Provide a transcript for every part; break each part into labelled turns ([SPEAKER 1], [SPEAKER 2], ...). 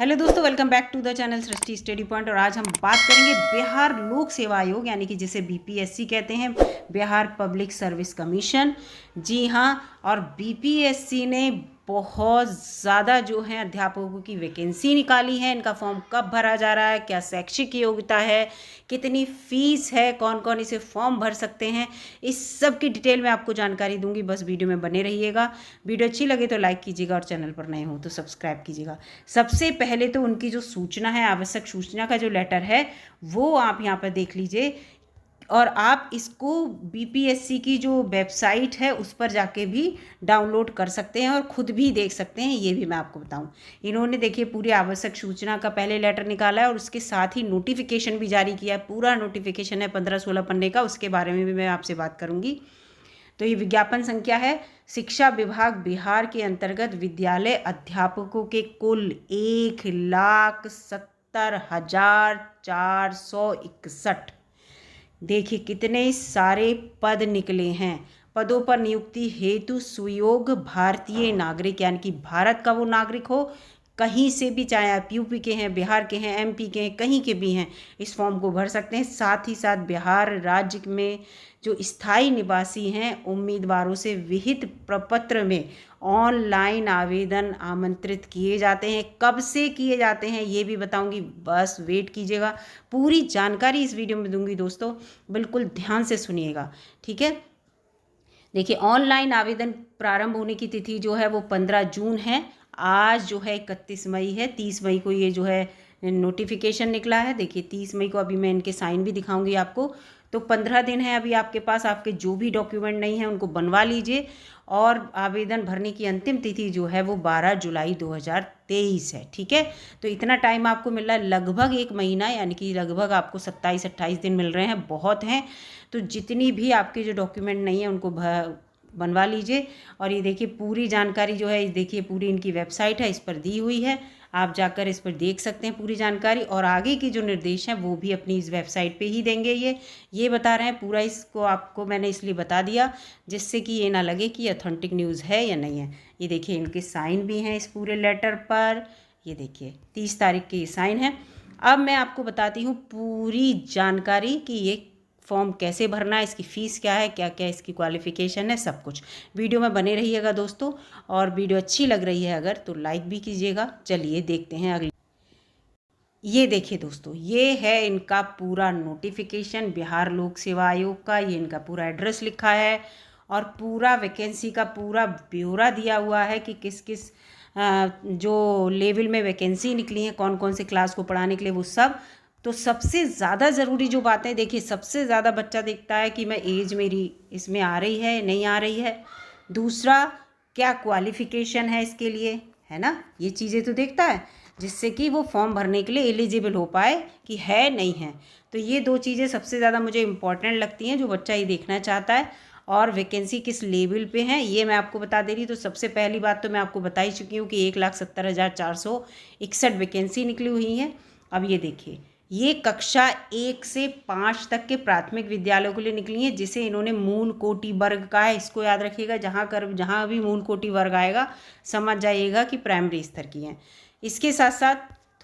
[SPEAKER 1] Hello दोस्तों, welcome back to the channel Srishti study point. और आज हम बात करेंगे बिहार लोक सेवा आयोग यानी कि जिसे बीपीएससी कहते हैं, बिहार पब्लिक सर्विस कमीशन। जी हाँ, और बीपीएससी ने बहुत ज़्यादा जो है अध्यापकों की वैकेंसी निकाली है। इनका फॉर्म कब भरा जा रहा है, क्या शैक्षिक योग्यता है, कितनी फ़ीस है, कौन कौन इसे फॉर्म भर सकते हैं, इस सब की डिटेल में आपको जानकारी दूंगी। बस वीडियो में बने रहिएगा। वीडियो अच्छी लगे तो लाइक कीजिएगा और चैनल पर नए हो तो सब्सक्राइब कीजिएगा। सबसे पहले तो उनकी जो सूचना है, आवश्यक सूचना का जो लेटर है, वो आप यहाँ पर देख लीजिए। और आप इसको बीपीएससी की जो वेबसाइट है उस पर जाके भी डाउनलोड कर सकते हैं और ख़ुद भी देख सकते हैं। ये भी मैं आपको बताऊं, इन्होंने देखिए पूरी आवश्यक सूचना का पहले लेटर निकाला है और उसके साथ ही नोटिफिकेशन भी जारी किया है। पूरा नोटिफिकेशन है 15-16 पन्ने का, उसके बारे में भी मैं आपसे बात करूँगी। तो ये विज्ञापन संख्या है, शिक्षा विभाग बिहार के अंतर्गत विद्यालय अध्यापकों के कुल 1,70,461। देखिए कितने सारे पद निकले हैं। पदों पर नियुक्ति हेतु सुयोग्य भारतीय नागरिक यानी कि भारत का वो नागरिक हो, कहीं से भी, चाहे आप यूपी के हैं, बिहार के हैं, एमपी के हैं, कहीं के भी हैं, इस फॉर्म को भर सकते हैं। साथ ही साथ बिहार राज्य में जो स्थायी निवासी हैं उम्मीदवारों से विहित प्रपत्र में ऑनलाइन आवेदन आमंत्रित किए जाते हैं। कब से किए जाते हैं ये भी बताऊंगी, बस वेट कीजिएगा। पूरी जानकारी इस वीडियो में दूंगी दोस्तों, बिल्कुल ध्यान से सुनिएगा, ठीक है। देखिए ऑनलाइन आवेदन प्रारंभ होने की तिथि जो है वो 15 जून है। आज जो है 31 मई है। 30 मई को ये जो है नोटिफिकेशन निकला है। देखिए 30 मई को, अभी मैं इनके साइन भी दिखाऊंगी आपको। तो 15 दिन है अभी आपके पास। आपके जो भी डॉक्यूमेंट नहीं है उनको बनवा लीजिए। और आवेदन भरने की अंतिम तिथि जो है वो 12 जुलाई 2023 है, ठीक है। तो इतना टाइम आपको मिल रहा है, लगभग 1 महीना, यानी कि लगभग आपको 27-28 दिन मिल रहे हैं, बहुत हैं। तो जितनी भी आपके जो डॉक्यूमेंट नहीं है उनको बनवा लीजिए। और ये देखिए पूरी जानकारी जो है, देखिए पूरी इनकी वेबसाइट है, इस पर दी हुई है, आप जाकर इस पर देख सकते हैं पूरी जानकारी। और आगे की जो निर्देश हैं वो भी अपनी इस वेबसाइट पे ही देंगे। ये बता रहे हैं पूरा, इसको आपको मैंने इसलिए बता दिया जिससे कि ये ना लगे कि ऑथेंटिक न्यूज़ है या नहीं है। ये देखिए इनके साइन भी हैं इस पूरे लेटर पर। ये देखिए 30 तारीख के साइन है। अब मैं आपको बताती हूँ पूरी जानकारी कि ये फॉर्म कैसे भरना है, इसकी फ़ीस क्या है, क्या क्या इसकी क्वालिफ़िकेशन है, सब कुछ वीडियो में बने रहिएगा दोस्तों। और वीडियो अच्छी लग रही है अगर तो लाइक भी कीजिएगा। चलिए देखते हैं अगले। ये देखिए दोस्तों, ये है इनका पूरा नोटिफिकेशन बिहार लोक सेवा आयोग का। ये इनका पूरा एड्रेस लिखा है और पूरा वैकेंसी का पूरा ब्यौरा दिया हुआ है कि किस किस जो लेवल में वैकेंसी निकली है, कौन कौन से क्लास को पढ़ाने के लिए, वो सब। तो सबसे ज़्यादा ज़रूरी जो बातें, देखिए सबसे ज़्यादा बच्चा देखता है कि मैं एज मेरी इसमें आ रही है नहीं आ रही है। दूसरा, क्या क्वालिफ़िकेशन है इसके लिए, है ना, ये चीज़ें तो देखता है, जिससे कि वो फॉर्म भरने के लिए एलिजिबल हो पाए कि है नहीं है। तो ये 2 चीज़ें सबसे ज़्यादा मुझे इम्पॉर्टेंट लगती हैं जो बच्चा ये देखना चाहता है। और वैकेंसी किस लेवल पे है ये मैं आपको बता दे रही। तो सबसे पहली बात तो मैं आपको बता ही चुकी हूँ कि 1,70,461 वैकेंसी निकली हुई हैं। अब ये देखिए, ये कक्षा 1 से 5 तक के प्राथमिक विद्यालयों के लिए निकली है, जिसे इन्होंने मूल कोटि वर्ग का है। इसको याद रखिएगा, जहाँ भी मूल कोटि वर्ग आएगा समझ जाइएगा कि प्राइमरी स्तर की हैं। इसके साथ साथ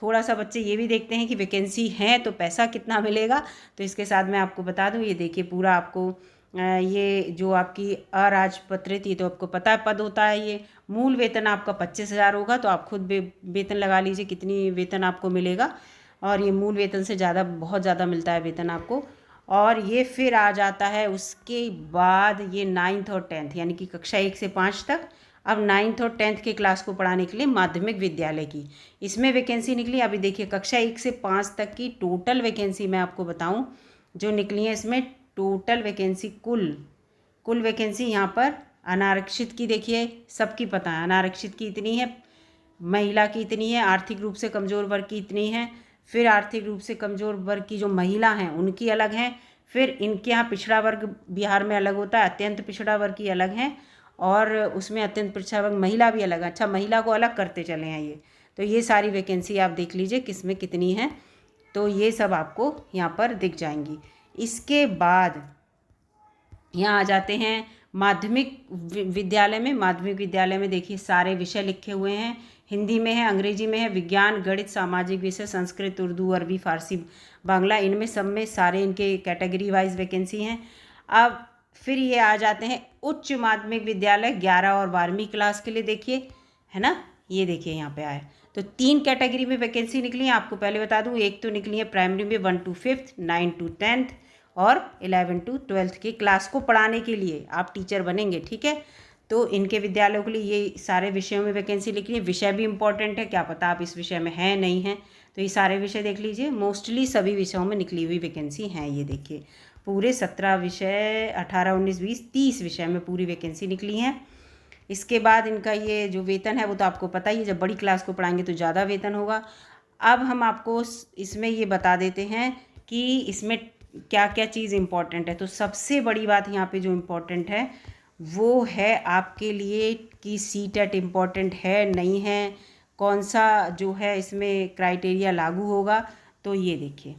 [SPEAKER 1] थोड़ा सा बच्चे ये भी देखते हैं कि वैकेंसी है तो पैसा कितना मिलेगा। तो इसके साथ मैं आपको बता दूं, ये देखिए पूरा आपको ये जो आपकी अराजपत्रित, ये तो आपको पता है पद होता है। ये मूल वेतन आपका 25,000 होगा, तो आप खुद वेतन लगा लीजिए कितनी वेतन आपको मिलेगा। और ये मूल वेतन से ज़्यादा, बहुत ज़्यादा मिलता है वेतन आपको। और ये फिर आ जाता है उसके बाद ये 9th और 10th यानी कि कक्षा 1 से 5 तक। अब 9th और 10th के क्लास को पढ़ाने के लिए माध्यमिक विद्यालय की इसमें वैकेंसी निकली। अभी देखिए कक्षा 1 से 5 तक की टोटल वैकेंसी मैं आपको बताऊं जो निकली है। इसमें टोटल वैकेंसी, कुल वैकेंसी यहाँ पर अनारक्षित की देखिए, सबकी पता है अनारक्षित की इतनी है, महिला की इतनी है, आर्थिक रूप से कमज़ोर वर्ग की इतनी है, फिर आर्थिक रूप से कमज़ोर वर्ग की जो महिला हैं उनकी अलग हैं, फिर इनके यहाँ पिछड़ा वर्ग बिहार में अलग होता है, अत्यंत पिछड़ा वर्ग की अलग हैं, और उसमें अत्यंत पिछड़ा वर्ग महिला भी अलग है। अच्छा, महिला को अलग करते चले हैं ये। तो ये सारी वैकेंसी आप देख लीजिए किस में कितनी है, तो ये सब आपको यहाँ पर दिख जाएंगी। इसके बाद यहाँ आ जाते हैं माध्यमिक विद्यालय में। माध्यमिक विद्यालय में देखिए सारे विषय लिखे हुए हैं हिंदी में है, अंग्रेजी में है, विज्ञान, गणित, सामाजिक विषय, संस्कृत, उर्दू, अरबी, फारसी, बांग्ला, इनमें सब में सारे इनके कैटेगरी वाइज वैकेंसी हैं। अब फिर ये आ जाते हैं उच्च माध्यमिक विद्यालय 11 और 12वीं क्लास के लिए, देखिए है ना, ये देखिए यहाँ पे आया। तो 3 कैटेगरी में वैकेंसी निकली है, आपको पहले बता दूँ। एक तो निकली है प्राइमरी में 1 to 5th, 9 to 10th और 11 to 12th की क्लास को पढ़ाने के लिए आप टीचर बनेंगे, ठीक है। तो इनके विद्यालयों के लिए ये सारे विषयों में वैकेंसी निकली है। विषय भी इंपॉर्टेंट है, क्या पता आप इस विषय में हैं नहीं हैं, तो ये सारे विषय देख लीजिए। मोस्टली सभी विषयों में निकली हुई वैकेंसी हैं, ये देखिए पूरे 17 विषय, 18, 19, 20, 30 विषय में पूरी वैकेंसी निकली हैं। इसके बाद इनका ये जो वेतन है वो तो आपको पता ही है, जब बड़ी क्लास को पढ़ाएंगे तो ज़्यादा वेतन होगा। अब हम आपको इसमें ये बता देते हैं कि इसमें क्या क्या चीज़ इम्पॉर्टेंट है। तो सबसे बड़ी बात यहाँ पे जो इम्पॉर्टेंट है वो है आपके लिए कि CTET इम्पॉर्टेंट है नहीं है, कौन सा जो है इसमें क्राइटेरिया लागू होगा। तो ये देखिए,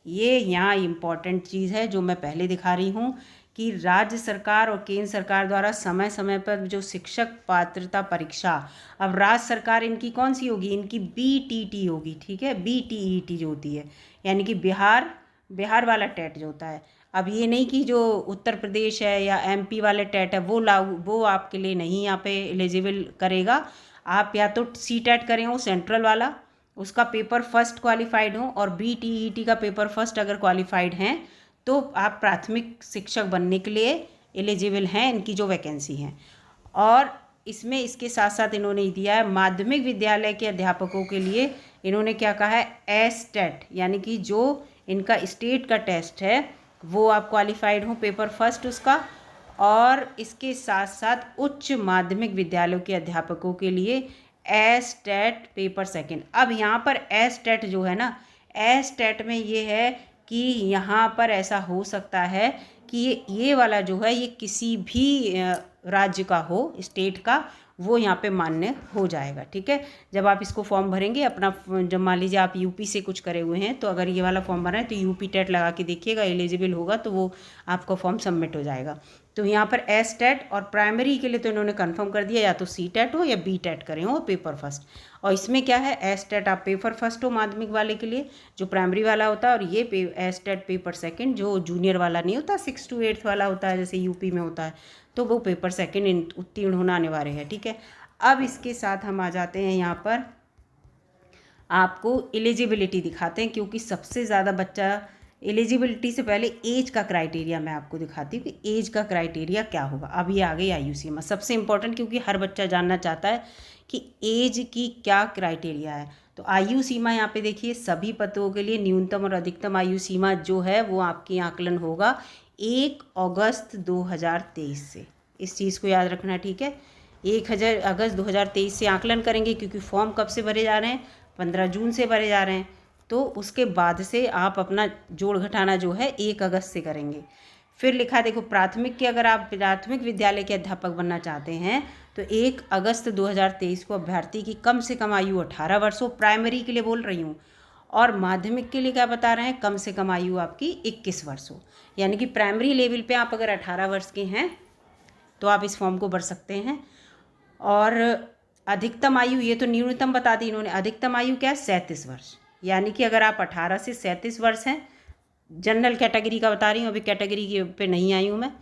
[SPEAKER 1] ये यहाँ इम्पॉर्टेंट चीज़ है जो मैं पहले दिखा रही हूँ कि राज्य सरकार और केंद्र सरकार द्वारा समय समय पर जो शिक्षक पात्रता परीक्षा, अब राज्य सरकार इनकी कौन सी होगी, इनकी BTT होगी, ठीक है, BTET जो होती है, यानी कि बिहार वाला टेट जो होता है। अब ये नहीं कि जो उत्तर प्रदेश है या MP वाले टेट है वो आपके लिए नहीं यहाँ पे एलिजिबल करेगा। आप या तो CTET करें हो सेंट्रल वाला, उसका पेपर फर्स्ट क्वालिफाइड हो, और BTET का पेपर फर्स्ट अगर क्वालिफाइड हैं तो आप प्राथमिक शिक्षक बनने के लिए एलिजिबल हैं, इनकी जो वैकेंसी हैं। और इसमें इसके साथ साथ इन्होंने दिया है माध्यमिक विद्यालय के अध्यापकों के लिए, इन्होंने क्या कहा है, STET, यानी कि जो इनका स्टेट का टेस्ट है वो आप क्वालिफाइड हो पेपर फर्स्ट उसका। और इसके साथ साथ उच्च माध्यमिक विद्यालयों के अध्यापकों के लिए STET पेपर सेकंड। अब यहाँ पर STET जो है ना, STET में ये है कि यहाँ पर ऐसा हो सकता है कि ये वाला जो है ये किसी भी राज्य का हो, स्टेट का, वो यहाँ पे मान्य हो जाएगा, ठीक है। जब आप इसको फॉर्म भरेंगे अपना, जब मान लीजिए आप यूपी से कुछ करे हुए हैं तो अगर ये वाला फॉर्म भरा है तो यूपी टेट लगा के देखिएगा, एलिजिबल होगा तो वो आपका फॉर्म सबमिट हो जाएगा। तो यहाँ पर STET, और प्राइमरी के लिए तो इन्होंने कंफर्म कर दिया या तो CTET हो या BTET करें हो पेपर फर्स्ट। और इसमें क्या है, STET आप पेपर फर्स्ट हो माध्यमिक वाले के लिए जो प्राइमरी वाला होता है, और ये STET पेपर सेकंड जो जूनियर वाला नहीं होता, 6 to 8 वाला होता है जैसे यूपी में होता है, तो वो पेपर सेकंड उत्तीर्ण होना अनिवार्य है, ठीक है। अब इसके साथ हम आ जाते हैं यहाँ पर आपको एलिजिबिलिटी दिखाते हैं, क्योंकि सबसे ज़्यादा बच्चा एलिजिबिलिटी से पहले एज का क्राइटेरिया मैं आपको दिखाती हूँ कि एज का क्राइटेरिया क्या होगा। अब ये आ गई आयु सीमा, सबसे इम्पोर्टेंट, क्योंकि हर बच्चा जानना चाहता है कि एज की क्या क्राइटेरिया है। तो आयु सीमा यहाँ पे देखिए, सभी पदों के लिए न्यूनतम और अधिकतम आयु सीमा जो है वो आपकी आकलन होगा 1 अगस्त 2023 से। इस चीज़ को याद रखना, ठीक है। 1 अगस्त 2023 से आकलन करेंगे, क्योंकि फॉर्म कब से भरे जा रहे हैं, 15 जून से भरे जा रहे हैं। तो उसके बाद से आप अपना जोड़ घटाना जो है 1 अगस्त से करेंगे। फिर लिखा देखो, प्राथमिक के अगर आप प्राथमिक विद्यालय के अध्यापक बनना चाहते हैं तो 1 अगस्त 2023 को अभ्यर्थी की कम से कम आयु 18 वर्ष हो, प्राइमरी के लिए बोल रही हूँ। और माध्यमिक के लिए क्या बता रहे हैं, कम से कम आयु आपकी 21 वर्ष हो। यानी कि प्राइमरी लेवल पे आप अगर 18 वर्ष के हैं तो आप इस फॉर्म को भर सकते हैं। और अधिकतम आयु, ये तो न्यूनतम बता दी इन्होंने, अधिकतम आयु क्या है, 37 वर्ष। यानी कि अगर आप 18 से 37 वर्ष हैं, जनरल कैटेगरी का बता रही हूँ, अभी कैटेगरी के पे नहीं आई हूँ मैं,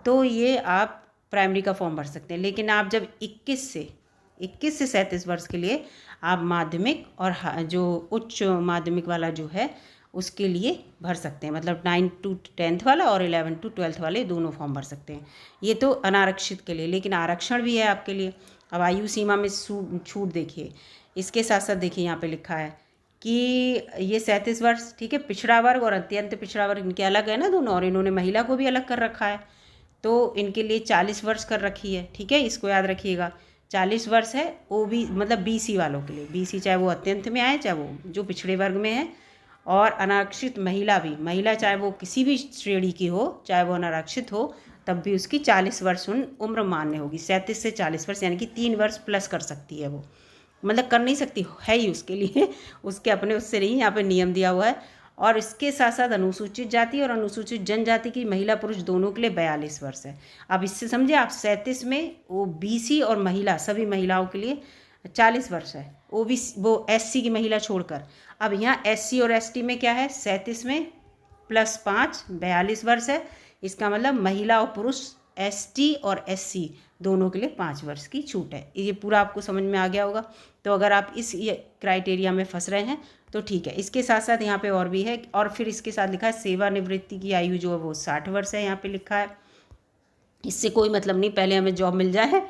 [SPEAKER 1] तो ये आप प्राइमरी का फॉर्म भर सकते हैं। लेकिन आप जब 21 से 37 वर्ष के लिए आप माध्यमिक और जो उच्च माध्यमिक वाला जो है उसके लिए भर सकते हैं, मतलब 9 to 10th वाला और 11 to 12th वाले दोनों फॉर्म भर सकते हैं। ये तो अनारक्षित के लिए, लेकिन आरक्षण भी है आपके लिए। अब आयु सीमा में छूट देखिए, इसके साथ साथ देखिए यहाँ पे लिखा है कि ये 37 वर्ष, ठीक है, पिछड़ा वर्ग और अत्यंत पिछड़ा वर्ग इनके अलग है ना दोनों, और इन्होंने महिला को भी अलग कर रखा है, तो इनके लिए 40 वर्ष कर रखी है, ठीक है, इसको याद रखिएगा। 40 वर्ष है मतलब BC वालों के लिए, BC चाहे वो अत्यंत में आए चाहे वो जो पिछड़े वर्ग में है। और अनारक्षित महिला भी, महिला चाहे वो किसी भी श्रेणी की हो, चाहे वो अनारक्षित हो, तब भी उसकी 40 वर्ष उम्र मान्य होगी। 37 से 40 वर्ष यानी कि 3 वर्ष प्लस कर सकती है वो, मतलब कर नहीं सकती है ही उसके लिए उसके अपने उससे नहीं, यहाँ पे नियम दिया हुआ है। और इसके साथ साथ अनुसूचित जाति और अनुसूचित जनजाति की महिला पुरुष दोनों के लिए 42 वर्ष है। अब इससे समझे आप, 37 में वो BC और महिला सभी महिलाओं के लिए 40 वर्ष है, ओबीसी वो एससी की महिला छोड़कर। अब यहाँ एससी और एसटी में क्या है, 37 में +5 42 वर्ष है। इसका मतलब महिला और पुरुष एसटी और एससी दोनों के लिए 5 वर्ष की छूट है। ये पूरा आपको समझ में आ गया होगा। तो अगर आप इस क्राइटेरिया में फंस रहे हैं तो ठीक है। इसके साथ साथ यहाँ पे और भी है, और फिर इसके साथ लिखा है सेवानिवृत्ति की आयु जो है वो 60 वर्ष है, यहाँ पे लिखा है। इससे कोई मतलब नहीं, पहले हमें जॉब मिल जाए।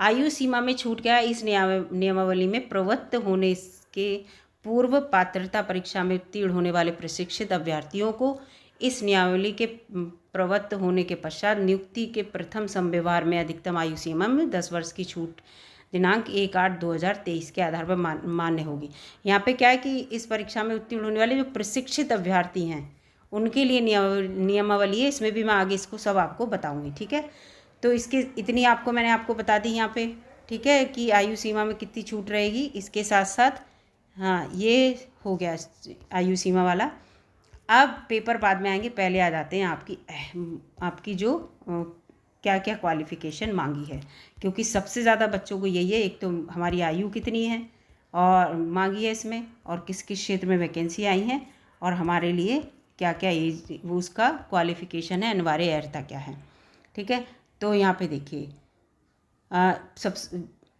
[SPEAKER 1] आयु सीमा में छूट क्या है, इस नियमावली में प्रवृत्त होने के पूर्व पात्रता परीक्षा में उत्तीर्ण होने वाले प्रशिक्षित अभ्यर्थियों को इस नियमावली के प्रवृत्त होने के पश्चात नियुक्ति के प्रथम संव्यवहार में अधिकतम आयु सीमा में 10 वर्ष की छूट दिनांक 1/8/2023 के आधार पर मान्य होगी। यहाँ पे क्या है कि इस परीक्षा में उत्तीर्ण होने वाले जो प्रशिक्षित अभ्यर्थी हैं उनके लिए नियमावली है। इसमें भी मैं आगे इसको सब आपको बताऊंगी, ठीक है। तो इसके इतनी मैंने आपको बता दी यहाँ पे, ठीक है, कि आयु सीमा में कितनी छूट रहेगी। इसके साथ साथ हाँ, ये हो गया आयु सीमा वाला। अब पेपर बाद में आएंगे, पहले आ जाते हैं आपकी जो क्या क्या क्वालिफ़िकेशन मांगी है, क्योंकि सबसे ज़्यादा बच्चों को यही है, एक तो हमारी आयु कितनी है और मांगी है इसमें, और किस किस क्षेत्र में वैकेंसी आई हैं, और हमारे लिए क्या क्या एज वो उसका क्वालिफ़िकेशन है, अनिवार्य अर्हता क्या है, ठीक है। तो यहाँ पे देखिए सब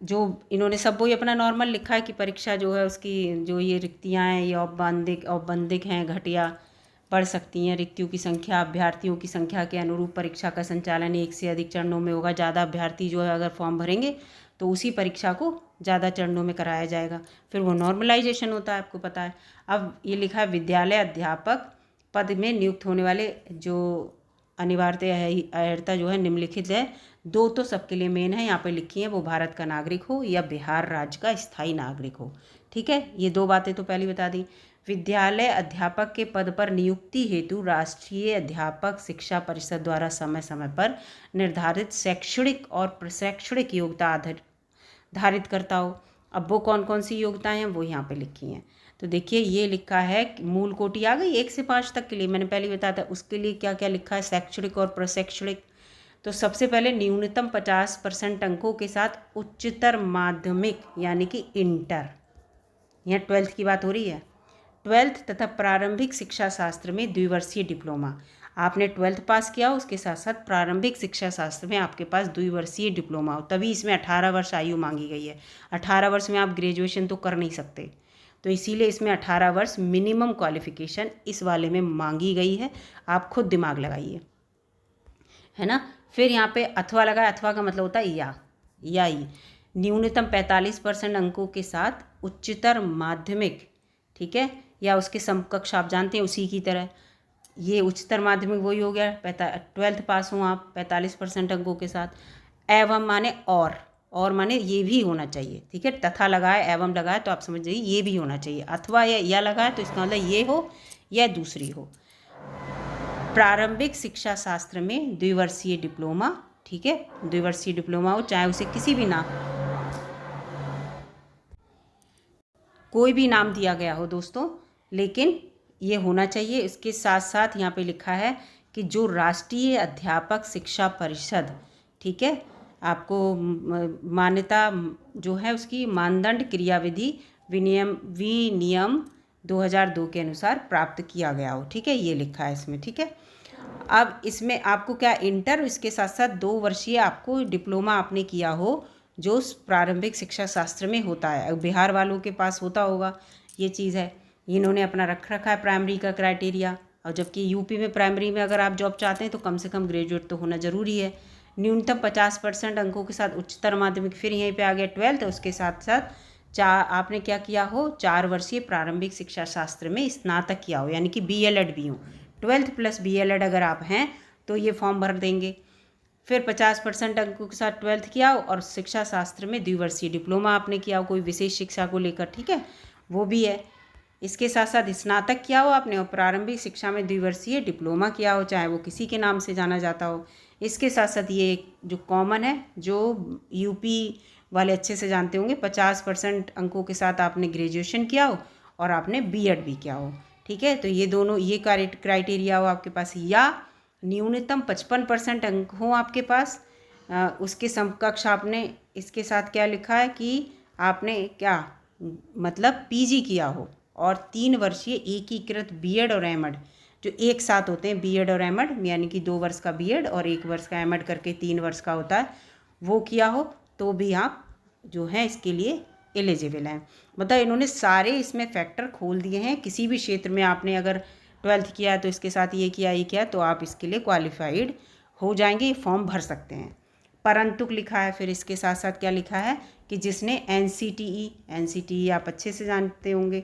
[SPEAKER 1] जो इन्होंने सब वही अपना नॉर्मल लिखा है कि परीक्षा जो है उसकी जो ये रिक्तियाँ हैं ये औपबंधिक हैं, घटिया बढ़ सकती हैं। रिक्तियों की संख्या अभ्यर्थियों की संख्या के अनुरूप परीक्षा का संचालन एक से अधिक चरणों में होगा। ज़्यादा अभ्यर्थी जो है अगर फॉर्म भरेंगे तो उसी परीक्षा को ज़्यादा चरणों में कराया जाएगा, फिर वो नॉर्मलाइजेशन होता है, आपको पता है। अब ये लिखा है विद्यालय अध्यापक पद में नियुक्त होने वाले जो अनिवार्य अर्हता जो है निम्नलिखित है। दो तो सबके लिए मेन है, यहाँ पे लिखी है, वो भारत का नागरिक हो या बिहार राज्य का स्थायी नागरिक हो, ठीक है। ये दो बातें तो पहले बता दी। विद्यालय अध्यापक के पद पर नियुक्ति हेतु राष्ट्रीय अध्यापक शिक्षा परिषद द्वारा समय समय पर निर्धारित शैक्षणिक और प्रशैक्षणिक योग्यता आधारित करता हो। अब वो कौन कौन सी योग्यताएं हैं वो यहाँ पे लिखी हैं। तो देखिए ये लिखा है मूल कोटि आ गई 1 से 5 तक के लिए, मैंने पहले बताया था। उसके लिए क्या क्या लिखा है, शैक्षणिक और प्रशैक्षणिक। तो सबसे पहले न्यूनतम 50% अंकों के साथ उच्चतर माध्यमिक यानी कि इंटर, यहाँ 12th की बात हो रही है, 12th तथा प्रारंभिक शिक्षा शास्त्र में द्विवर्षीय डिप्लोमा। आपने 12th पास किया हो, उसके साथ साथ प्रारंभिक शिक्षा शास्त्र में आपके पास द्विवर्षीय डिप्लोमा हो, तभी इसमें 18 वर्ष आयु मांगी गई है। 18 वर्ष में आप ग्रेजुएशन तो कर नहीं सकते, तो इसीलिए इसमें 18 वर्ष मिनिमम क्वालिफिकेशन इस वाले में मांगी गई है। आप खुद दिमाग लगाइए, है ना। फिर यहाँ पे अथवा लगा, अथवा का मतलब होता है या ही। न्यूनतम 45% अंकों के साथ उच्चतर माध्यमिक, ठीक है, या उसके समकक्ष आप जानते हैं उसी की तरह। ये उच्चतर माध्यमिक वही हो गया, 12th पास हो आप 45% अंकों के साथ। एवं माने और माने ये भी होना चाहिए, ठीक है। तथा लगाए एवं लगाए तो आप समझ जाइए ये भी होना चाहिए। अथवा या लगाए तो इसका मतलब ये हो या दूसरी हो। प्रारंभिक शिक्षा शास्त्र में द्विवर्षीय डिप्लोमा, ठीक है, द्विवर्षीय डिप्लोमा हो, चाहे उसे किसी भी नाम, कोई भी नाम दिया गया हो दोस्तों, लेकिन ये होना चाहिए। इसके साथ साथ यहाँ पे लिखा है कि जो राष्ट्रीय अध्यापक शिक्षा परिषद, ठीक है, आपको मान्यता जो है उसकी मानदंड क्रियाविधि विनियम 2002 के अनुसार प्राप्त किया गया हो, ठीक है, ये लिखा है इसमें, ठीक है। अब इसमें आपको क्या इंटर, इसके साथ साथ 2 वर्षीय आपको डिप्लोमा आपने किया हो जो प्रारंभिक शिक्षा शास्त्र में होता है। बिहार वालों के पास होता होगा ये चीज़ है, इन्होंने अपना रखा है प्राइमरी का क्राइटेरिया। और जबकि यूपी में प्राइमरी में अगर आप जॉब चाहते हैं तो कम से कम ग्रेजुएट तो होना ज़रूरी है। न्यूनतम 50% अंकों के साथ उच्चतर माध्यमिक, फिर यहीं पे आ गया 12th, उसके साथ साथ आपने क्या किया हो, 4 वर्षीय प्रारंभिक शिक्षा शास्त्र में स्नातक किया हो, यानी कि BLED भी हो। 12th + BLED अगर आप हैं तो ये फॉर्म भर देंगे। फिर 50% अंकों के साथ 12th किया हो और शिक्षा शास्त्र में द्विवर्षीय डिप्लोमा आपने किया हो कोई विशेष शिक्षा को लेकर, ठीक है, वो भी है। इसके साथ साथ स्नातक किया हो आपने और प्रारंभिक शिक्षा में द्विवर्षीय डिप्लोमा किया हो, चाहे वो किसी के नाम से जाना जाता हो। इसके साथ साथ ये जो कॉमन है, जो यूपी वाले अच्छे से जानते होंगे, 50% अंकों के साथ आपने ग्रेजुएशन किया हो और आपने BEd भी किया हो, ठीक है। तो ये दोनों ये क्राइटेरिया हो आपके पास, या न्यूनतम 55% अंक हो आपके पास, उसके समकक्ष आपने इसके साथ क्या लिखा है कि आपने क्या मतलब पीजी किया हो और 3 वर्षीय एकीकृत बीएड और एमएड जो एक साथ होते हैं, बीएड और एमएड यानी कि 2 वर्ष का बीएड और 1 वर्ष का एमएड करके 3 वर्ष का होता है, वो किया हो तो भी आप जो है इसके लिए एलिजिबल हैं। मतलब इन्होंने सारे इसमें फैक्टर खोल दिए हैं। किसी भी क्षेत्र में आपने अगर 12th किया है तो इसके साथ ये किया तो आप इसके लिए क्वालिफाइड हो जाएंगे, फॉर्म भर सकते हैं। परंतु लिखा है फिर इसके साथ साथ क्या लिखा है कि जिसने एनसीटीई आप अच्छे से जानते होंगे,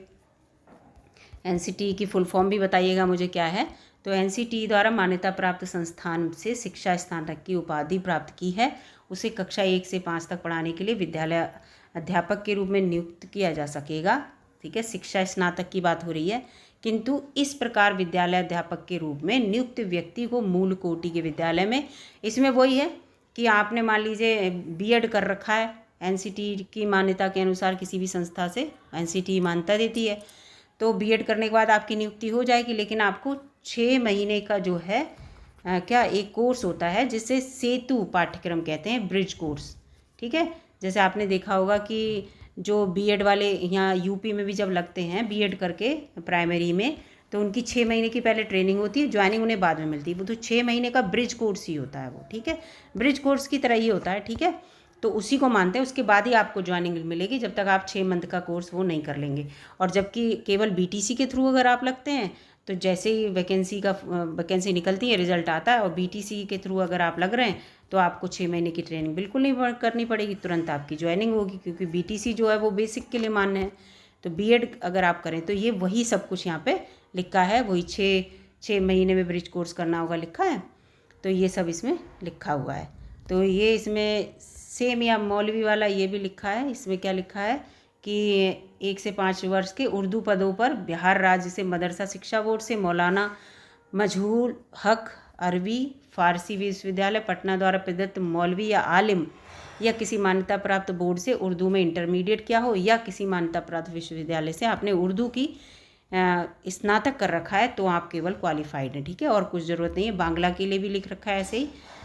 [SPEAKER 1] एनसीटीई की फुल फॉर्म भी बताइएगा मुझे क्या है। तो एनसीटीई द्वारा मान्यता प्राप्त संस्थान से शिक्षा स्नातक की उपाधि प्राप्त की है, उसे कक्षा 1 से 5 तक पढ़ाने के लिए विद्यालय अध्यापक के रूप में नियुक्त किया जा सकेगा। ठीक है, शिक्षा स्नातक की बात हो रही है। किंतु इस प्रकार विद्यालय अध्यापक के रूप में नियुक्त व्यक्ति को मूल कोटि के विद्यालय में, इसमें वही है कि आपने मान लीजिए बीएड कर रखा है एनसीटीई की मान्यता के अनुसार, किसी भी संस्था से एनसीटीई मान्यता देती है, तो बीएड करने के बाद आपकी नियुक्ति हो जाएगी। लेकिन आपको 6 महीने का जो है क्या एक कोर्स होता है जिसे सेतु पाठ्यक्रम कहते हैं, ब्रिज कोर्स। ठीक है, जैसे आपने देखा होगा कि जो बीएड वाले यहाँ यूपी में भी जब लगते हैं बीएड करके प्राइमरी में, तो उनकी 6 महीने की पहले ट्रेनिंग होती है, ज्वाइनिंग उन्हें बाद में मिलती है। वो तो 6 महीने का ब्रिज कोर्स ही होता है वो। ठीक है, ब्रिज कोर्स की तरह ही होता है। ठीक है, तो उसी को मानते हैं, उसके बाद ही आपको ज्वाइनिंग मिलेगी, जब तक आप 6 मंथ का कोर्स वो नहीं कर लेंगे। और जबकि केवल बीटीसी के थ्रू अगर आप लगते हैं तो जैसे ही वैकेंसी निकलती है, रिजल्ट आता है, और बीटीसी के थ्रू अगर आप लग रहे हैं तो आपको 6 महीने की ट्रेनिंग बिल्कुल नहीं करनी पड़ेगी, तुरंत आपकी ज्वाइनिंग होगी, क्योंकि बीटीसी जो है वो बेसिक के लिए मान्य है। तो बीएड अगर आप करें तो ये वही सब कुछ यहाँ पे लिखा है, वही 6 महीने में ब्रिज कोर्स करना होगा लिखा है, तो ये सब इसमें लिखा हुआ है। तो ये इसमें सेम या मौलवी वाला ये भी लिखा है। इसमें क्या लिखा है कि 1 से 5 वर्ष के उर्दू पदों पर बिहार राज्य से मदरसा शिक्षा बोर्ड से मौलाना मजहूल हक अरबी फारसी विश्वविद्यालय पटना द्वारा प्रदत्त मौलवी या आलिम या किसी मान्यता प्राप्त बोर्ड से उर्दू में इंटरमीडिएट किया हो, या किसी मान्यता प्राप्त विश्वविद्यालय से आपने उर्दू की स्नातक कर रखा है, तो आप केवल क्वालिफाइड हैं। ठीक है, और कुछ ज़रूरत नहीं है। बांग्ला के लिए भी लिख रखा है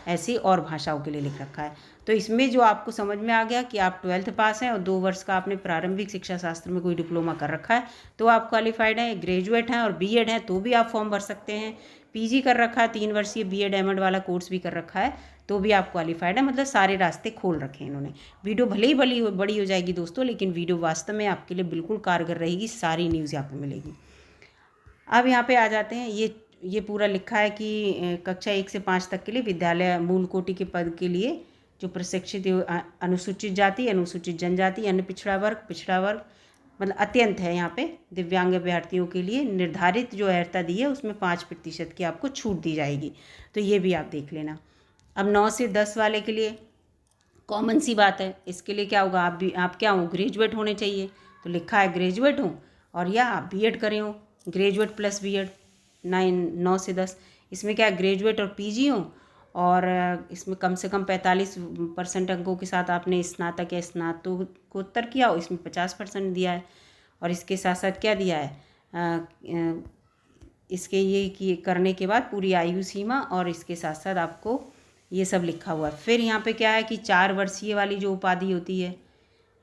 [SPEAKER 1] ऐसे ही और भाषाओं के लिए लिख रखा है। तो इसमें जो आपको समझ में आ गया कि आप 12th पास हैं और 2 वर्ष का आपने प्रारंभिक शिक्षा शास्त्र में कोई डिप्लोमा कर रखा है तो आप क्वालिफाइड हैं, ग्रेजुएट हैं और बीएड हैं तो भी आप फॉर्म भर सकते हैं, पीजी कर रखा है, 3 वर्षीय बीएड एमएड वाला कोर्स भी कर रखा है तो भी आप क्वालिफाइड हैं। मतलब सारे रास्ते खोल रखे हैं इन्होंने। वीडियो भले ही बड़ी हो जाएगी दोस्तों, लेकिन वीडियो वास्तव में आपके लिए बिल्कुल कारगर रहेगी, सारी न्यूज़ यहाँ पर मिलेगी। अब यहाँ पे आ जाते हैं, ये पूरा लिखा है कि कक्षा 1 से 5 तक के लिए विद्यालय मूल कोटि के पद के लिए जो प्रशिक्षित अनुसूचित जाति, अनुसूचित जनजाति, अन्य पिछड़ा वर्ग मतलब अत्यंत है यहाँ पे दिव्यांग अभ्यर्थियों के लिए निर्धारित जो अर्हता दी है उसमें 5% की आपको छूट दी जाएगी। तो ये भी आप देख लेना। अब 9 से 10 वाले के लिए कॉमन सी बात है, इसके लिए क्या होगा, आप क्या हो, ग्रेजुएट होने चाहिए। तो लिखा है ग्रेजुएट हो और या आप बीएड करें हो, ग्रेजुएट प्लस बीएड 9 से 10। इसमें क्या ग्रेजुएट और पीजी हो और इसमें कम से कम 45% अंकों के साथ आपने स्नातक या स्नातकोत्तर किया हो, इसमें 50% दिया है। और इसके साथ साथ क्या दिया है, इसके ये करने के बाद पूरी आयु सीमा और इसके साथ साथ आपको ये सब लिखा हुआ है। फिर यहाँ पे क्या है कि 4 वर्षीय वाली जो उपाधि होती है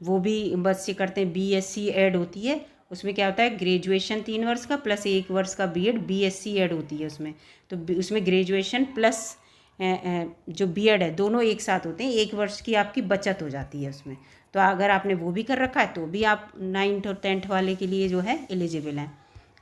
[SPEAKER 1] वो भी बच्चे करते हैं, बीएससी ऐड होती है। उसमें क्या होता है, ग्रेजुएशन 3 वर्ष का प्लस 1 वर्ष का बीएड, बीएससी ऐड होती है उसमें। तो उसमें ग्रेजुएशन प्लस जो बीएड है दोनों एक साथ होते हैं, 1 वर्ष की आपकी बचत हो जाती है उसमें। तो अगर आपने वो भी कर रखा है तो भी आप 9th और 10th वाले के लिए जो है एलिजिबल हैं।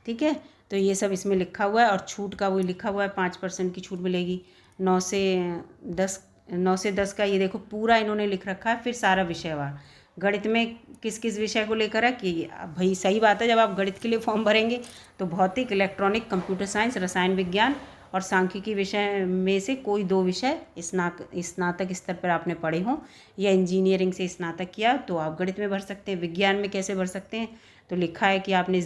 [SPEAKER 1] ठीक है, तो ये सब इसमें लिखा हुआ है। और छूट का वो लिखा हुआ है 5% की छूट मिलेगी। 9 से 10 का ये देखो पूरा इन्होंने लिख रखा है। फिर सारा विषयवार गणित में किस किस विषय को लेकर है कि भाई सही बात है, जब आप गणित के लिए फॉर्म भरेंगे तो भौतिक, इलेक्ट्रॉनिक, कंप्यूटर साइंस, रसायन विज्ञान और सांख्यिकी विषय में से कोई 2 विषय स्नातक स्तर पर आपने पढ़े हों या इंजीनियरिंग से स्नातक किया तो आप गणित में भर सकते हैं। विज्ञान में कैसे भर सकते हैं, तो लिखा है कि आपने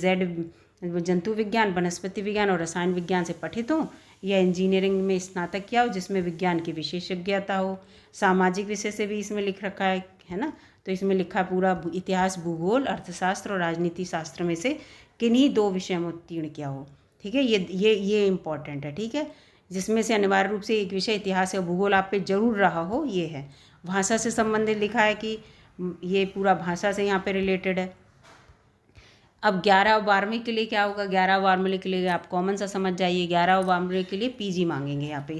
[SPEAKER 1] जंतु विज्ञान, वनस्पति विज्ञान और रसायन विज्ञान से पठित हो या इंजीनियरिंग में स्नातक किया हो जिसमें विज्ञान की विशेषज्ञता हो। सामाजिक विषय से भी इसमें लिख रखा है ना। तो इसमें लिखा पूरा इतिहास, भूगोल, अर्थशास्त्र और राजनीति शास्त्र में से किन्हीं 2 विषय में उत्तीर्ण किया हो। ठीक है, ये इम्पॉर्टेंट है। ठीक है, जिसमें से अनिवार्य रूप से एक विषय इतिहास या भूगोल आप पे जरूर रहा हो, ये है। भाषा से संबंधित लिखा है कि ये पूरा भाषा से यहाँ पे रिलेटेड है। अब 11 और 12वीं के लिए क्या होगा, 11 और 12वीं के लिए आप कॉमन सा समझ जाइए। 11 और 12वीं के लिए पीजी मांगेंगे, यहाँ पे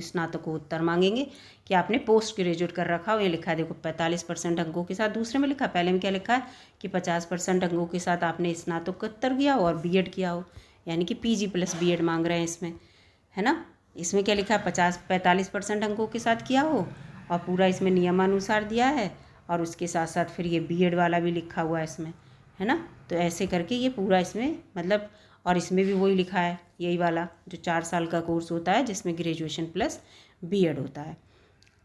[SPEAKER 1] स्नातकोत्तर मांगेंगे कि आपने पोस्ट ग्रेजुएट कर रखा हो। ये लिखा है देखो 45% अंकों के साथ, दूसरे में लिखा, पहले में क्या लिखा है कि 50% अंकों के साथ आपने स्नातकोत्तर किया हो और बीएड किया हो, यानी कि पीजी प्लस बीएड मांग रहे हैं इसमें, है ना। इसमें क्या लिखा है 45% अंकों के साथ किया हो और पूरा इसमें नियमानुसार दिया है, और उसके साथ साथ फिर ये बीएड वाला भी लिखा हुआ है इसमें, है ना। तो ऐसे करके ये पूरा इसमें मतलब, और इसमें भी वही लिखा है यही वाला जो 4 साल का कोर्स होता है जिसमें ग्रेजुएशन प्लस बीएड होता है।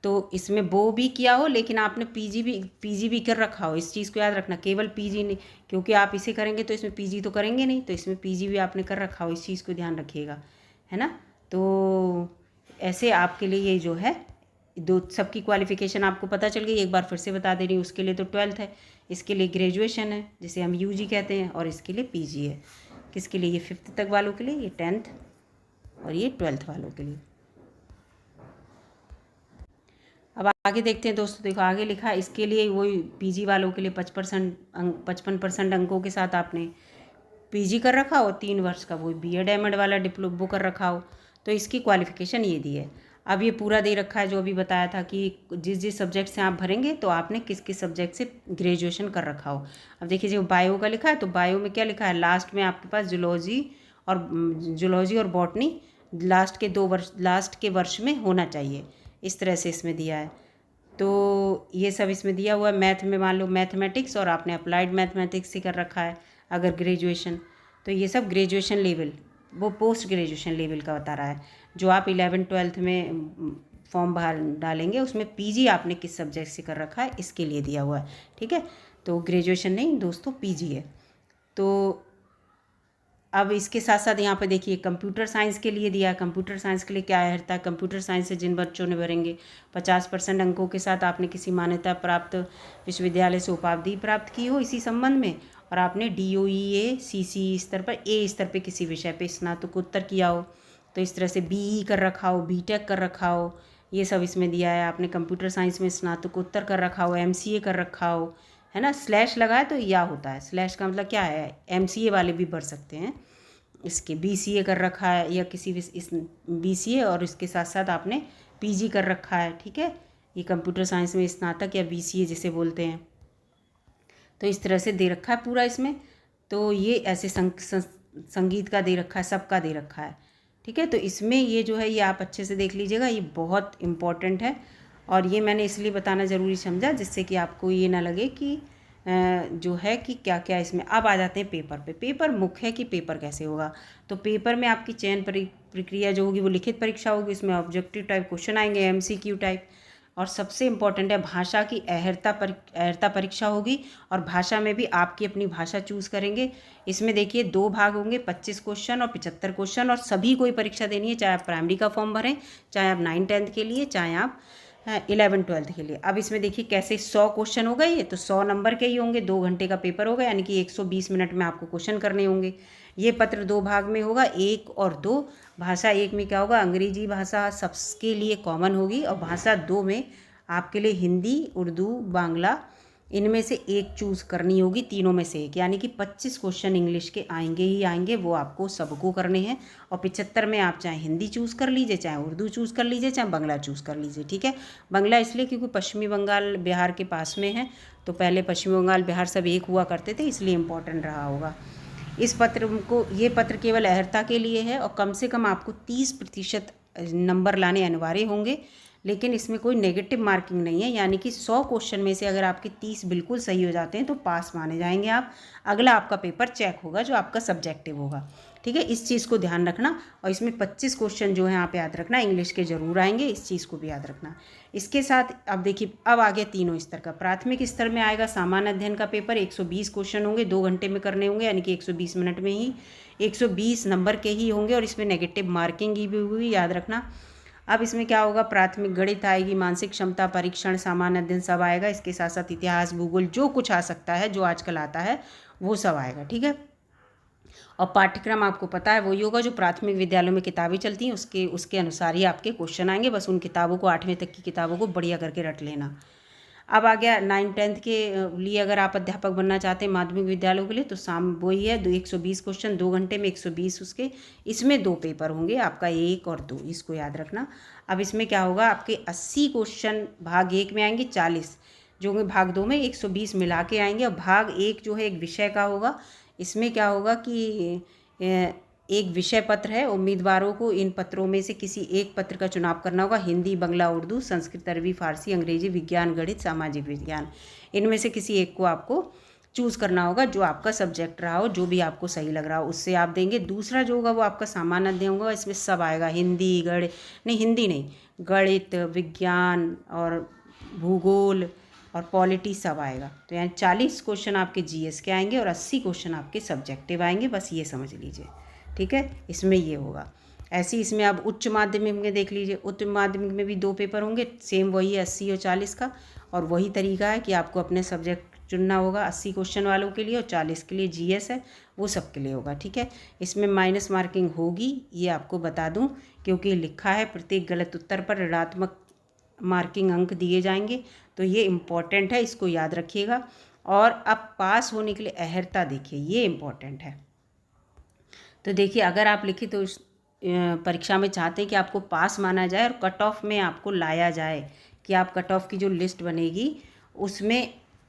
[SPEAKER 1] तो इसमें वो भी किया हो लेकिन आपने पीजी भी कर रखा हो, इस चीज़ को याद रखना। केवल पीजी नहीं, क्योंकि आप इसे करेंगे तो इसमें पीजी तो करेंगे नहीं, तो इसमें पीजी भी आपने कर रखा हो, इस चीज़ को ध्यान रखिएगा, है ना। तो ऐसे आपके लिए ये जो है दो सबकी क्वालिफ़िकेशन आपको पता चल गई। एक बार फिर से बता दे रही हूँ, उसके लिए तो 12th है, इसके लिए ग्रेजुएशन है जिसे हम यूजी कहते हैं, और इसके लिए पीजी है। किसके लिए, ये 5th तक वालों के लिए, ये 10th और ये 12th वालों के लिए। अब आगे देखते हैं दोस्तों, देखो आगे लिखा है इसके लिए वही पीजी वालों के लिए 55% अंकों के साथ आपने पीजी कर रखा हो, 3 वर्ष का वही बीएड एमएड वाला डिप्लोमा कर रखा हो, तो इसकी क्वालिफ़िकेशन ये दी है। अब ये पूरा दे रखा है जो अभी बताया था कि जिस सब्जेक्ट से आप भरेंगे तो आपने किस किस सब्जेक्ट से ग्रेजुएशन कर रखा हो। अब देखिए जो बायो का लिखा है, तो बायो में क्या लिखा है, लास्ट में आपके पास जूलॉजी और बॉटनी लास्ट के वर्ष में होना चाहिए, इस तरह से इसमें दिया है। तो ये सब इसमें दिया हुआ है। मैथ में मान लो मैथमेटिक्स और आपने अप्लाइड मैथमेटिक्स से कर रखा है अगर ग्रेजुएशन, तो ये सब ग्रेजुएशन लेवल, वो पोस्ट ग्रेजुएशन लेवल का बता रहा है। जो आप 11th-12th में फॉर्म बाहर डालेंगे उसमें पीजी आपने किस सब्जेक्ट से कर रखा है इसके लिए दिया हुआ है, ठीक है। तो ग्रेजुएशन नहीं दोस्तों, पीजी है। तो अब इसके साथ साथ यहाँ पे देखिए कंप्यूटर साइंस के लिए दिया है। कंप्यूटर साइंस के लिए क्या रहता है, कंप्यूटर साइंस से जिन बच्चों ने भरेंगे 50% अंकों के साथ आपने किसी मान्यता प्राप्त विश्वविद्यालय से उपाधि प्राप्त की हो इसी संबंध में, और आपने DOEA CC स्तर पर A स्तर पे किसी विषय पे स्नातकोत्तर किया हो, तो इस तरह से BE कर रखा हो, BTech कर रखा हो, ये सब इसमें दिया है। आपने कंप्यूटर साइंस में स्नातकोत्तर कर रखा हो, MCA कर रखा हो, है ना। स्लैश लगाए तो या होता है, स्लैश का मतलब क्या है, MCA वाले भी भर सकते हैं इसके। BCA कर रखा है या किसी भी इस BCA, और इसके साथ साथ आपने PG कर रखा है, ठीक है। ये कंप्यूटर साइंस में स्नातक या BCA जिसे बोलते हैं, तो इस तरह से दे रखा है पूरा इसमें। तो ये ऐसे संगीत का दे रखा है, सबका दे रखा है, ठीक है। तो इसमें ये जो है ये आप अच्छे से देख लीजिएगा, ये बहुत इम्पॉर्टेंट है, और ये मैंने इसलिए बताना ज़रूरी समझा जिससे कि आपको ये ना लगे कि जो है कि क्या क्या इसमें। अब आ जाते हैं पेपर पे। पेपर मुख्य है कि पेपर कैसे होगा, तो पेपर में आपकी चयन प्रक्रिया जो होगी वो लिखित परीक्षा होगी, इसमें ऑब्जेक्टिव टाइप क्वेश्चन आएंगे, MCQ टाइप, और सबसे इम्पॉर्टेंट है भाषा की अहर्ता परीक्षा होगी, और भाषा में भी आपकी अपनी भाषा चूज़ करेंगे। इसमें देखिए 2 भाग होंगे, 25 क्वेश्चन और 75 क्वेश्चन, और सभी कोई परीक्षा देनी है, चाहे आप प्राइमरी का फॉर्म भरें, चाहे आप 9th-10th के लिए, चाहे आप 11th-12th के लिए। अब इसमें देखिए कैसे 100 क्वेश्चन हो गए, ये तो 100 नंबर के ही होंगे, 2 घंटे का पेपर होगा, यानी कि 120 मिनट में आपको क्वेश्चन करने होंगे। ये पत्र 2 भाग में होगा, 1 और 2। भाषा 1 में क्या होगा, अंग्रेजी भाषा सबके लिए कॉमन होगी, और भाषा 2 में आपके लिए हिंदी, उर्दू, बांग्ला, इनमें से एक चूज़ करनी होगी, तीनों में से एक, यानी कि 25 क्वेश्चन इंग्लिश के आएंगे ही आएंगे, वो आपको सबको करने हैं। और 75 में आप चाहे हिंदी चूज़ कर लीजिए, चाहे उर्दू चूज़ कर लीजिए, चाहे बांग्ला चूज़ कर लीजिए, ठीक है। बांग्ला इसलिए क्योंकि पश्चिमी बंगाल बिहार के पास में है, तो पहले पश्चिमी बंगाल बिहार सब एक हुआ करते थे, इसलिए इम्पोर्टेंट रहा होगा। इस पत्र को, ये पत्र केवल अहर्ता के लिए है, और कम से कम आपको 30% नंबर लाने अनिवार्य होंगे, लेकिन इसमें कोई नेगेटिव मार्किंग नहीं है, यानी कि 100 क्वेश्चन में से अगर आपके 30 बिल्कुल सही हो जाते हैं तो पास माने जाएंगे आप। अगला आपका पेपर चेक होगा जो आपका सब्जेक्टिव होगा, ठीक है। इस चीज़ को ध्यान रखना, और इसमें 25 क्वेश्चन जो है आप याद रखना, इंग्लिश के जरूर आएंगे, इस चीज़ को भी याद रखना। इसके साथ अब देखिए, अब आगे तीनों स्तर का। प्राथमिक स्तर में आएगा सामान्य अध्ययन का पेपर, 120 क्वेश्चन होंगे, 2 घंटे में करने होंगे, यानी कि 120 मिनट में ही 120 नंबर के ही होंगे, और इसमें नेगेटिव मार्किंग भी हुई, याद रखना। अब इसमें क्या होगा, प्राथमिक गणित आएगी, मानसिक क्षमता परीक्षण, सामान्य अध्ययन सब आएगा। इसके साथ साथ इतिहास, भूगोल, जो कुछ आ सकता है, जो आजकल आता है वो सब आएगा, ठीक है। और पाठ्यक्रम आपको पता है वही होगा जो प्राथमिक विद्यालयों में किताबें चलती हैं, उसके अनुसार ही आपके क्वेश्चन आएंगे। बस उन किताबों को, 8वीं तक की किताबों को बढ़िया करके रट लेना। अब आ गया 9-10 के लिए अगर आप अध्यापक बनना चाहते हैं माध्यमिक विद्यालयों के लिए, तो शाम वही है 120 क्वेश्चन 2 घंटे में 120 उसके, इसमें 2 पेपर होंगे आपका 1 और 2, इसको याद रखना। अब इसमें क्या होगा, आपके 80 क्वेश्चन भाग 1 में आएंगे, 40 जो होंगे भाग 2 में, 120 मिला के आएंगे। और भाग 1 जो है एक विषय का होगा। इसमें क्या होगा कि एक विषय पत्र है, उम्मीदवारों को इन पत्रों में से किसी एक पत्र का चुनाव करना होगा। हिंदी, बांग्ला, उर्दू, संस्कृत, अरबी, फारसी, अंग्रेजी, विज्ञान, गणित, सामाजिक विज्ञान, इनमें से किसी एक को आपको चूज़ करना होगा, जो आपका सब्जेक्ट रहा हो, जो भी आपको सही लग रहा हो उससे आप देंगे। दूसरा जो होगा वो आपका सामान्य अध्ययन होगा, इसमें सब आएगा, हिंदी, हिंदी नहीं, गणित, विज्ञान और भूगोल और पॉलिटी सब आएगा। तो यानी 40 क्वेश्चन आपके जीएस के आएंगे और 80 क्वेश्चन आपके सब्जेक्टिव आएंगे, बस ये समझ लीजिए, ठीक है। इसमें ये होगा। ऐसे ही इसमें अब उच्च माध्यमिक में देख लीजिए, उच्च माध्यमिक में भी 2 पेपर होंगे, सेम वही है 80 और 40 का, और वही तरीका है कि आपको अपने सब्जेक्ट चुनना होगा 80 क्वेश्चन वालों के लिए, और 40 के लिए जीएस है, वो सब के लिए होगा, ठीक है। इसमें माइनस मार्किंग होगी, ये आपको बता दूं, क्योंकि लिखा है प्रत्येक गलत उत्तर पर ऋणात्मक मार्किंग अंक दिए जाएंगे, तो ये इम्पॉर्टेंट है, इसको याद रखिएगा। और अब पास होने के लिए अहर्ता देखिए, ये इम्पॉर्टेंट है। तो देखिए, अगर आप लिखिए तो परीक्षा में चाहते हैं कि आपको पास माना जाए और कट ऑफ में आपको लाया जाए, कि आप कट ऑफ की जो लिस्ट बनेगी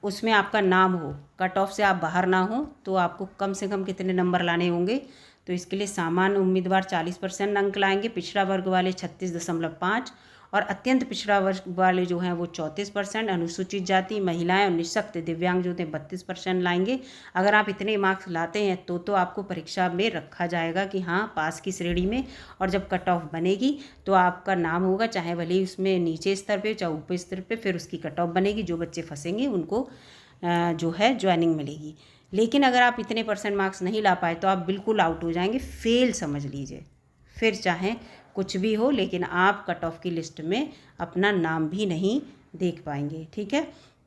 [SPEAKER 1] उसमें आपका नाम हो, कट ऑफ से आप बाहर ना हो, तो आपको कम से कम कितने नंबर लाने होंगे। तो इसके लिए सामान्य उम्मीदवार 40% अंक लाएंगे, पिछड़ा वर्ग वाले 36.5, और अत्यंत पिछड़ा वर्ग वाले जो हैं वो 34%, अनुसूचित जाति, महिलाएं और निःशक्त दिव्यांग जो थे 32% लाएंगे। अगर आप इतने मार्क्स लाते हैं तो आपको परीक्षा में रखा जाएगा कि हाँ पास की श्रेणी में, और जब कट ऑफ बनेगी तो आपका नाम होगा, चाहे भले ही उसमें नीचे स्तर पे चाहे ऊपर स्तर पे, फिर उसकी कट ऑफ बनेगी, जो बच्चे फंसेंगे उनको जो है ज्वाइनिंग मिलेगी। लेकिन अगर आप इतने % मार्क्स नहीं ला पाए तो आप बिल्कुल आउट हो जाएंगे, फेल समझ लीजिए, फिर चाहे कुछ भी हो, लेकिन आप कट ऑफ की लिस्ट में अपना नाम भी नहीं देख पाएंगे, ठीक है।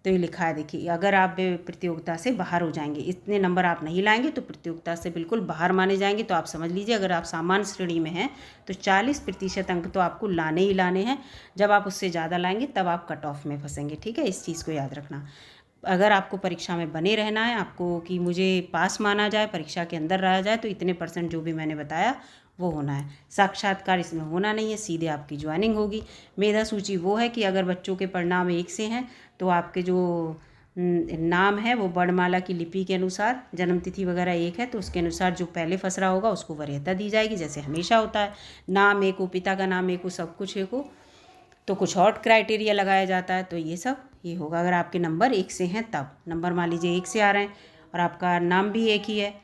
[SPEAKER 1] तो ये लिखा है देखिए, अगर आप प्रतियोगिता से बाहर हो जाएंगे, इतने नंबर आप नहीं लाएंगे तो प्रतियोगिता से बिल्कुल बाहर माने जाएंगे। तो आप समझ लीजिए, अगर आप सामान्य श्रेणी में हैं तो 40% अंक तो आपको लाने ही लाने हैं, जब आप उससे ज़्यादा लाएंगे तब आप कट ऑफ में फंसेंगे, ठीक है। इस चीज़ को याद रखना। अगर आपको परीक्षा में बने रहना है, आपको कि मुझे पास माना जाए, परीक्षा के अंदर रहा जाए, तो इतने % जो भी मैंने बताया वो होना है। साक्षात्कार इसमें होना नहीं है, सीधे आपकी ज्वाइनिंग होगी। मेधा सूची वो है कि अगर बच्चों के परिणाम 1 से हैं तो आपके जो नाम है वो वर्णमाला की लिपि के अनुसार, जन्मतिथि वगैरह 1 है तो उसके अनुसार जो पहले फंस रहा होगा उसको वरीयता दी जाएगी, जैसे हमेशा होता है। नाम 1 हो, पिता का नाम 1 हो, सब कुछ 1 हो, तो कुछ और क्राइटेरिया लगाया जाता है। तो ये सब ये होगा अगर आपके नंबर 1 से हैं तब। नंबर मान लीजिए 1 से आ रहे हैं और आपका नाम भी 1 ही है,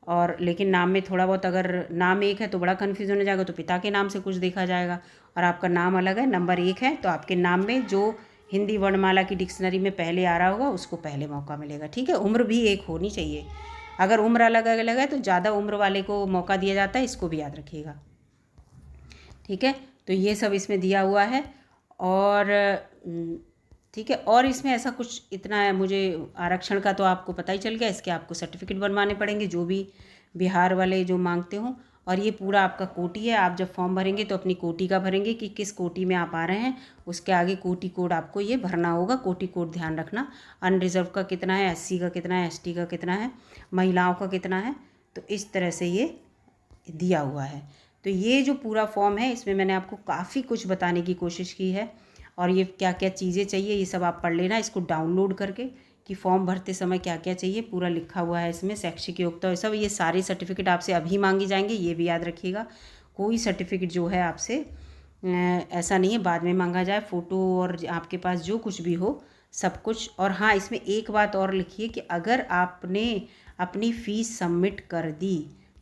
[SPEAKER 1] और लेकिन नाम में थोड़ा बहुत, अगर नाम 1 है तो बड़ा कन्फ्यूजन हो जाएगा, तो पिता के नाम से कुछ देखा जाएगा, और आपका नाम अलग है, नंबर 1 है, तो आपके नाम में जो हिंदी वर्णमाला की डिक्शनरी में पहले आ रहा होगा उसको पहले मौका मिलेगा, ठीक है। उम्र भी 1 होनी चाहिए, अगर उम्र अलग अलग है तो ज़्यादा उम्र वाले को मौका दिया जाता है, इसको भी याद रखिएगा, ठीक है। तो ये सब इसमें दिया हुआ है, और ठीक है। और इसमें ऐसा कुछ इतना है, मुझे आरक्षण का तो आपको पता ही चल गया, इसके आपको सर्टिफिकेट बनवाने पड़ेंगे जो भी बिहार वाले जो मांगते हों। और ये पूरा आपका कोटि है, आप जब फॉर्म भरेंगे तो अपनी कोटि का भरेंगे कि किस कोटि में आप आ रहे हैं, उसके आगे कोटि कोड आपको ये भरना होगा, कोटि कोड ध्यान रखना। अनरिजर्व का कितना है, SC का कितना है, ST का कितना है, महिलाओं का कितना है, तो इस तरह से ये दिया हुआ है। तो ये जो पूरा फॉर्म है इसमें मैंने आपको काफ़ी कुछ बताने की कोशिश की है, और ये क्या क्या चीज़ें चाहिए ये सब आप पढ़ लेना इसको डाउनलोड करके, कि फॉर्म भरते समय क्या क्या चाहिए, पूरा लिखा हुआ है इसमें, शैक्षिक योग्यता और सब। ये सारे सर्टिफिकेट आपसे अभी मांगी जाएंगे, ये भी याद रखिएगा। कोई सर्टिफिकेट जो है आपसे ऐसा नहीं है बाद में मांगा जाए, फ़ोटो और आपके पास जो कुछ भी हो सब कुछ। और हाँ, इसमें एक बात और लिखिए कि अगर आपने अपनी फ़ीस सबमिट कर दी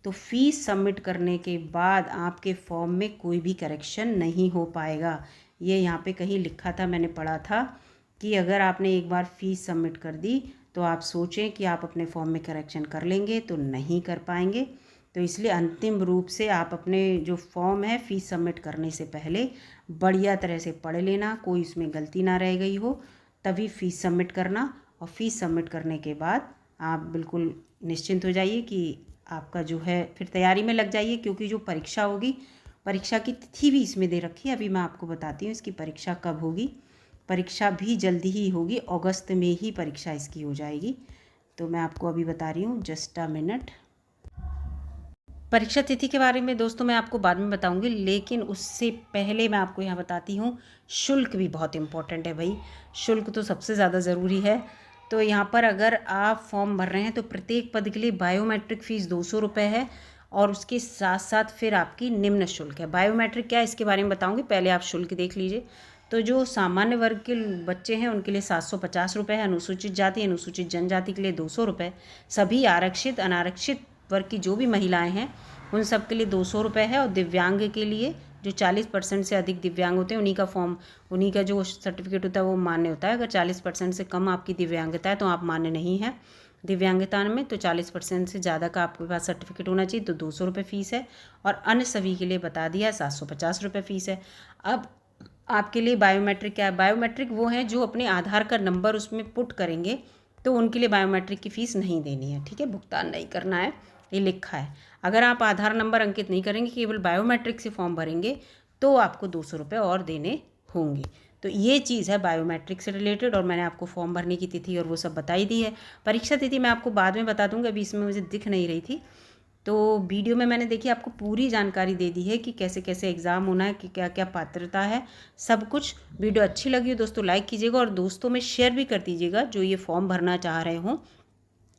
[SPEAKER 1] तो फ़ीस सबमिट करने के बाद आपके फॉर्म में कोई भी करेक्शन नहीं हो पाएगा। ये यहाँ पे कहीं लिखा था, मैंने पढ़ा था कि अगर आपने एक बार फ़ीस सबमिट कर दी तो आप सोचें कि आप अपने फॉर्म में करेक्शन कर लेंगे, तो नहीं कर पाएंगे। तो इसलिए अंतिम रूप से आप अपने जो फॉर्म है फ़ीस सबमिट करने से पहले बढ़िया तरह से पढ़ लेना, कोई उसमें गलती ना रह गई हो, तभी फ़ीस सबमिट करना। और फ़ीस सबमिट करने के बाद आप बिल्कुल निश्चिंत हो जाइए कि आपका जो है फिर तैयारी में लग जाइए, क्योंकि जो परीक्षा होगी, परीक्षा की तिथि भी इसमें दे रखी है, अभी मैं आपको बताती हूँ इसकी परीक्षा कब होगी। परीक्षा भी जल्दी ही होगी, अगस्त में ही परीक्षा इसकी हो जाएगी। तो मैं आपको अभी बता रही हूँ, जस्ट अ मिनट। परीक्षा तिथि के बारे में दोस्तों मैं आपको बाद में बताऊंगी, लेकिन उससे पहले मैं आपको यहाँ बताती हूँ, शुल्क भी बहुत इम्पोर्टेंट है भाई। शुल्क तो सबसे ज़्यादा ज़रूरी है। तो यहाँ पर अगर आप फॉर्म भर रहे हैं तो प्रत्येक पद के लिए बायोमेट्रिक फ़ीस 200 रुपये है, और उसके साथ साथ फिर आपकी निम्न शुल्क है। बायोमेट्रिक क्या है इसके बारे में बताऊँगी, पहले आप शुल्क देख लीजिए। तो जो सामान्य वर्ग के बच्चे हैं उनके लिए 750 रुपये है, अनुसूचित जाति अनुसूचित जनजाति के लिए 200 रुपये, सभी आरक्षित अनारक्षित वर्ग की जो भी महिलाएं हैं उन सब के लिए 200 रुपये है, और दिव्यांग के लिए जो 40% से अधिक दिव्यांग होते हैं उन्हीं का जो सर्टिफिकेट होता है वो मान्य होता है। अगर 40% से कम आपकी दिव्यांगता है तो आप मान्य नहीं है दिव्यांगता में, तो 40% से ज़्यादा का आपके पास सर्टिफिकेट होना चाहिए, तो 200 रुपये फ़ीस है। और अन्य सभी के लिए बता दिया 750 रुपये फ़ीस है। अब आपके लिए बायोमेट्रिक क्या है? बायोमेट्रिक वो हैं जो अपने आधार का नंबर उसमें पुट करेंगे, तो उनके लिए बायोमेट्रिक की फ़ीस नहीं देनी है, ठीक है, भुगतान नहीं करना है, ये लिखा है। अगर आप आधार नंबर अंकित नहीं करेंगे, केवल बायोमेट्रिक से फॉर्म भरेंगे, तो आपको 200 रुपये और देने होंगे। तो ये चीज़ है बायोमेट्रिक से रिलेटेड, और मैंने आपको फॉर्म भरने की तिथि और वो सब बताई दी है। परीक्षा तिथि मैं आपको बाद में बता दूँगी, अभी इसमें मुझे दिख नहीं रही थी। तो वीडियो में मैंने देखिए आपको पूरी जानकारी दे दी है कि कैसे कैसे एग्ज़ाम होना है, कि क्या क्या पात्रता है, सब कुछ। वीडियो अच्छी लगी हो दोस्तों लाइक कीजिएगा, और दोस्तों में शेयर भी कर दीजिएगा जो ये फॉर्म भरना चाह रहे हों,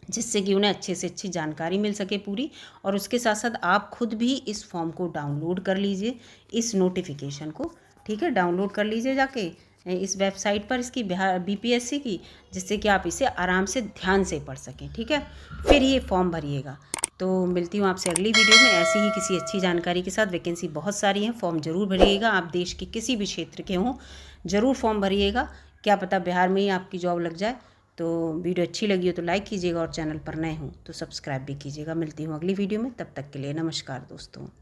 [SPEAKER 1] जिससे कि उन्हें अच्छे से अच्छी जानकारी मिल सके पूरी। और उसके साथ साथ आप खुद भी इस फॉर्म को डाउनलोड कर लीजिए, इस नोटिफिकेशन को, ठीक है, डाउनलोड कर लीजिए जाके इस वेबसाइट पर इसकी बिहार BPSC की, जिससे कि आप इसे आराम से ध्यान से पढ़ सकें, ठीक है। फिर ये फॉर्म भरिएगा। तो मिलती हूँ आपसे अगली वीडियो में ऐसी ही किसी अच्छी जानकारी के साथ। वैकेंसी बहुत सारी हैं, फॉर्म ज़रूर भरिएगा। आप देश के किसी भी क्षेत्र के हों ज़रूर फॉर्म भरिएगा, क्या पता बिहार में ही आपकी जॉब लग जाए। तो वीडियो अच्छी लगी हो तो लाइक कीजिएगा, और चैनल पर नए हों तो सब्सक्राइब भी कीजिएगा। मिलती हूँ अगली वीडियो में, तब तक के लिए नमस्कार दोस्तों।